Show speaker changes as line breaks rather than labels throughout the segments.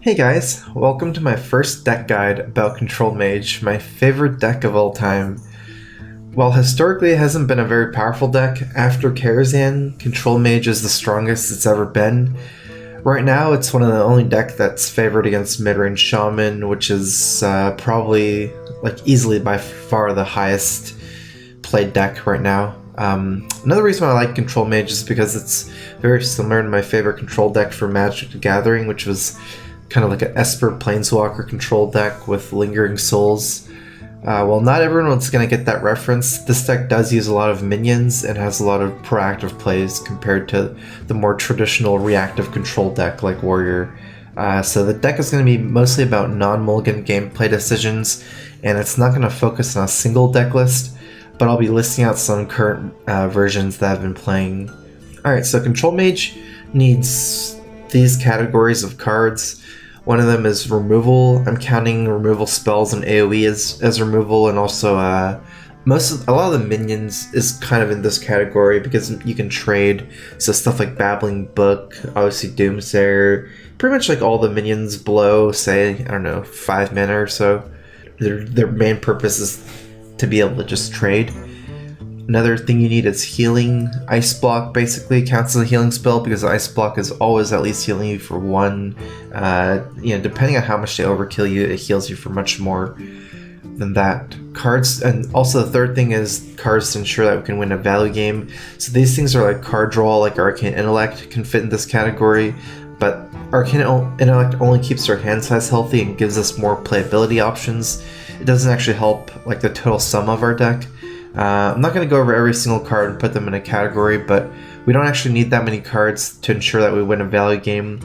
Hey guys, welcome to my first deck guide about Control Mage, my favorite deck of all time. While historically it hasn't been a very powerful deck, after Karazhan, Control Mage is the strongest it's ever been. Right now it's one of the only decks that's favored against midrange Shaman, which is probably easily by far the highest played deck right now. Another reason why I like Control Mage is because it's very similar to my favorite control deck for Magic the Gathering, which was kind of like an Esper Planeswalker control deck with Lingering Souls. While not everyone's going to get that reference, this deck does use a lot of minions and has a lot of proactive plays compared to the more traditional reactive control deck like Warrior. So the deck is going to be mostly about non-mulligan gameplay decisions, and it's not going to focus on a single deck list, but I'll be listing out some current versions that I've been playing. Alright, so Control Mage needs these categories of cards. One of them is removal. I'm counting removal spells and AoE as removal, and also a lot of the minions is kind of in this category because you can trade. So stuff like Babbling Book, obviously Doomsayer, pretty much like all the minions below, say, I don't know, 5 mana or so. Their main purpose is to be able to just trade. Another thing you need is healing. Ice Block basically counts as a healing spell because Ice Block is always at least healing you for 1. Depending on how much they overkill you, it heals you for much more than that. Cards, and also the third thing is cards to ensure that we can win a value game. So these things are like card draw, like Arcane Intellect can fit in this category, but Arcane Intellect only keeps our hand size healthy and gives us more playability options. It doesn't actually help like the total sum of our deck. I'm not going to go over every single card and put them in a category, but we don't actually need that many cards to ensure that we win a value game.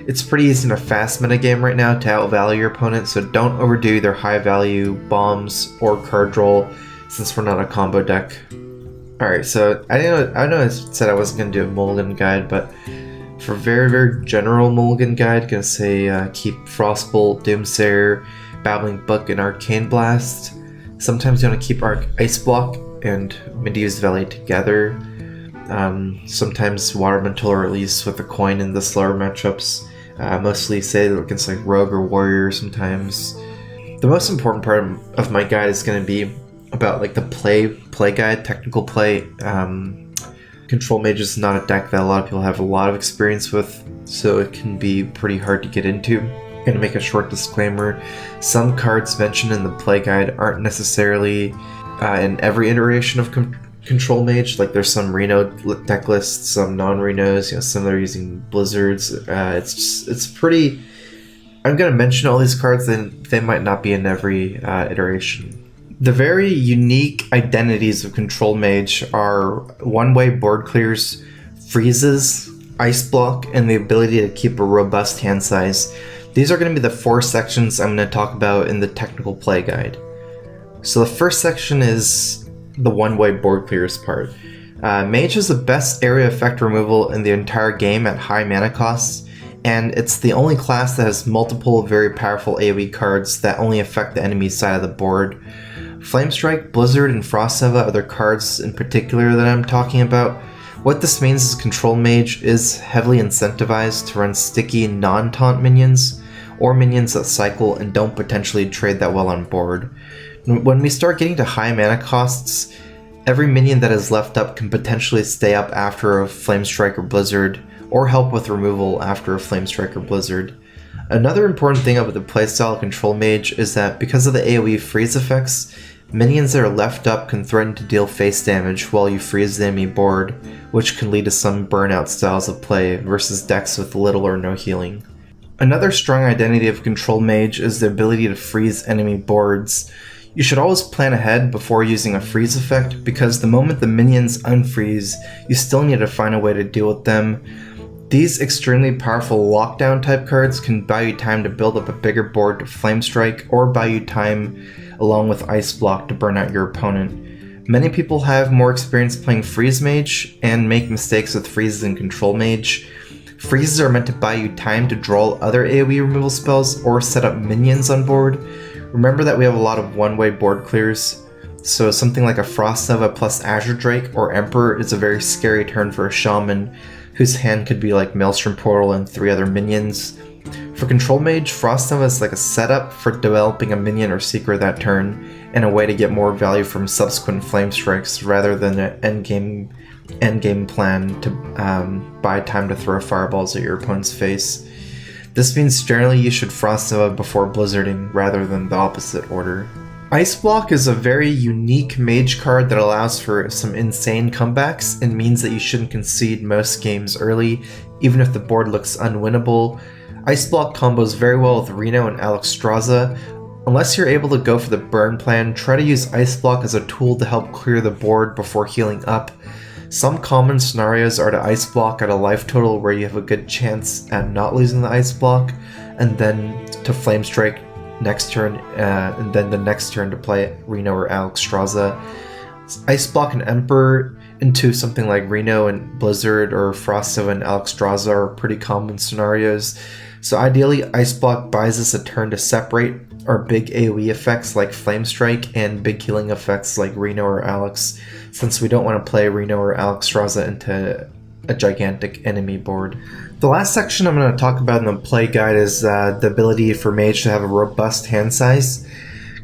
It's pretty easy in a fast meta game right now to outvalue your opponent, so don't overdo either high value bombs or card draw since we're not a combo deck. Alright, so I know I said I wasn't going to do a mulligan guide, but for very, very general mulligan guide, I'm going to say keep Frostbolt, Doomsayer, Babbling Book, and Arcane Blast. Sometimes you want to keep Ice Block and Medivh's Valley together. Sometimes Water Elemental or Release with a coin in the slower matchups. Mostly say against like Rogue or Warrior sometimes. The most important part of my guide is going to be about like the play guide, technical play. Control Mage is not a deck that a lot of people have a lot of experience with, so it can be pretty hard to get into. I'm going to make a short disclaimer. Some cards mentioned in the play guide aren't necessarily in every iteration of Control Mage. Like there's some Reno deck lists, some non-Renos, some that are using Blizzards. It's pretty... I'm going to mention all these cards, and they might not be in every iteration. The very unique identities of Control Mage are one-way board clears, freezes, Ice Block, and the ability to keep a robust hand size. These are going to be the 4 sections I'm going to talk about in the technical play guide. So the first section is the one-way board clears part. Mage is the best area effect removal in the entire game at high mana costs, and it's the only class that has multiple very powerful AoE cards that only affect the enemy side of the board. Flamestrike, Blizzard, and Frostnova are the cards in particular that I'm talking about. What this means is Control Mage is heavily incentivized to run sticky non-taunt minions, or minions that cycle and don't potentially trade that well on board. When we start getting to high mana costs, every minion that is left up can potentially stay up after a Flamestrike or Blizzard, or help with removal after a Flamestrike or Blizzard. Another important thing about the playstyle of Control Mage is that because of the AoE freeze effects, minions that are left up can threaten to deal face damage while you freeze the enemy board, which can lead to some burnout styles of play versus decks with little or no healing. Another strong identity of Control Mage is the ability to freeze enemy boards. You should always plan ahead before using a freeze effect, because the moment the minions unfreeze, you still need to find a way to deal with them. These extremely powerful lockdown type cards can buy you time to build up a bigger board to Flamestrike, or buy you time along with Ice Block to burn out your opponent. Many people have more experience playing Freeze Mage and make mistakes with freezes in Control Mage. Freezes are meant to buy you time to draw other AoE removal spells or set up minions on board. Remember that we have a lot of one-way board clears, so something like a Frostnova plus Azure Drake or Emperor is a very scary turn for a Shaman, whose hand could be like Maelstrom Portal and 3 other minions. For Control Mage, Frost Nova is like a setup for developing a minion or secret that turn, and a way to get more value from subsequent Flame Strikes rather than an endgame plan to buy time to throw fireballs at your opponent's face. This means generally you should Frost Nova before blizzarding rather than the opposite order. Ice Block is a very unique mage card that allows for some insane comebacks and means that you shouldn't concede most games early, even if the board looks unwinnable. Ice Block combos very well with Reno and Alexstrasza. Unless you're able to go for the burn plan, try to use Ice Block as a tool to help clear the board before healing up. Some common scenarios are to Ice Block at a life total where you have a good chance at not losing the Ice Block, and then to Flame Strike next turn, and then the next turn to play Reno or Alexstrasza. Ice Block and Emperor into something like Reno and Blizzard or Frost Nova and Alexstrasza are pretty common scenarios. So ideally, Ice Block buys us a turn to separate our big AoE effects like Flame Strike and big healing effects like Reno or Alex, since we don't want to play Reno or Alexstrasza into a gigantic enemy board. The last section I'm going to talk about in the play guide is the ability for Mage to have a robust hand size.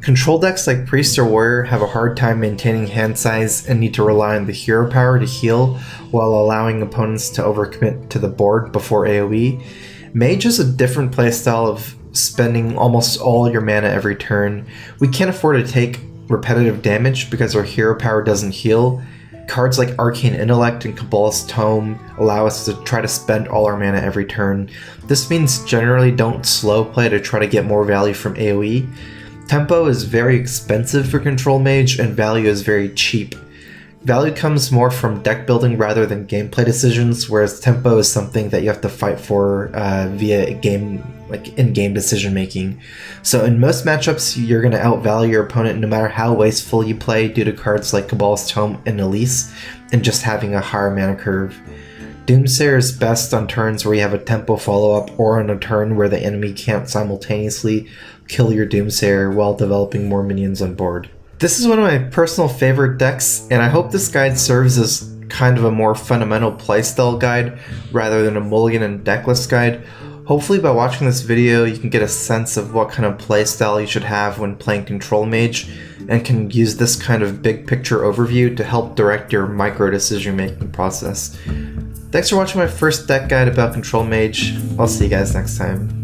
Control decks like Priest or Warrior have a hard time maintaining hand size and need to rely on the hero power to heal while allowing opponents to overcommit to the board before AoE. Mage has a different playstyle of spending almost all your mana every turn. We can't afford to take repetitive damage because our hero power doesn't heal. Cards like Arcane Intellect and Cabalist's Tome allow us to try to spend all our mana every turn. This means generally don't slow play to try to get more value from AoE. Tempo is very expensive for Control Mage and value is very cheap. Value comes more from deck building rather than gameplay decisions, whereas tempo is something that you have to fight for via game, like in-game decision making. So in most matchups, you're going to outvalue your opponent no matter how wasteful you play due to cards like Cabalist's Tome and Elise, and just having a higher mana curve. Doomsayer is best on turns where you have a tempo follow-up or on a turn where the enemy can't simultaneously kill your Doomsayer while developing more minions on board. This is one of my personal favorite decks, and I hope this guide serves as kind of a more fundamental playstyle guide rather than a mulligan and decklist guide. Hopefully by watching this video you can get a sense of what kind of playstyle you should have when playing Control Mage, and can use this kind of big picture overview to help direct your micro decision making process. Thanks for watching my first deck guide about Control Mage. I'll see you guys next time.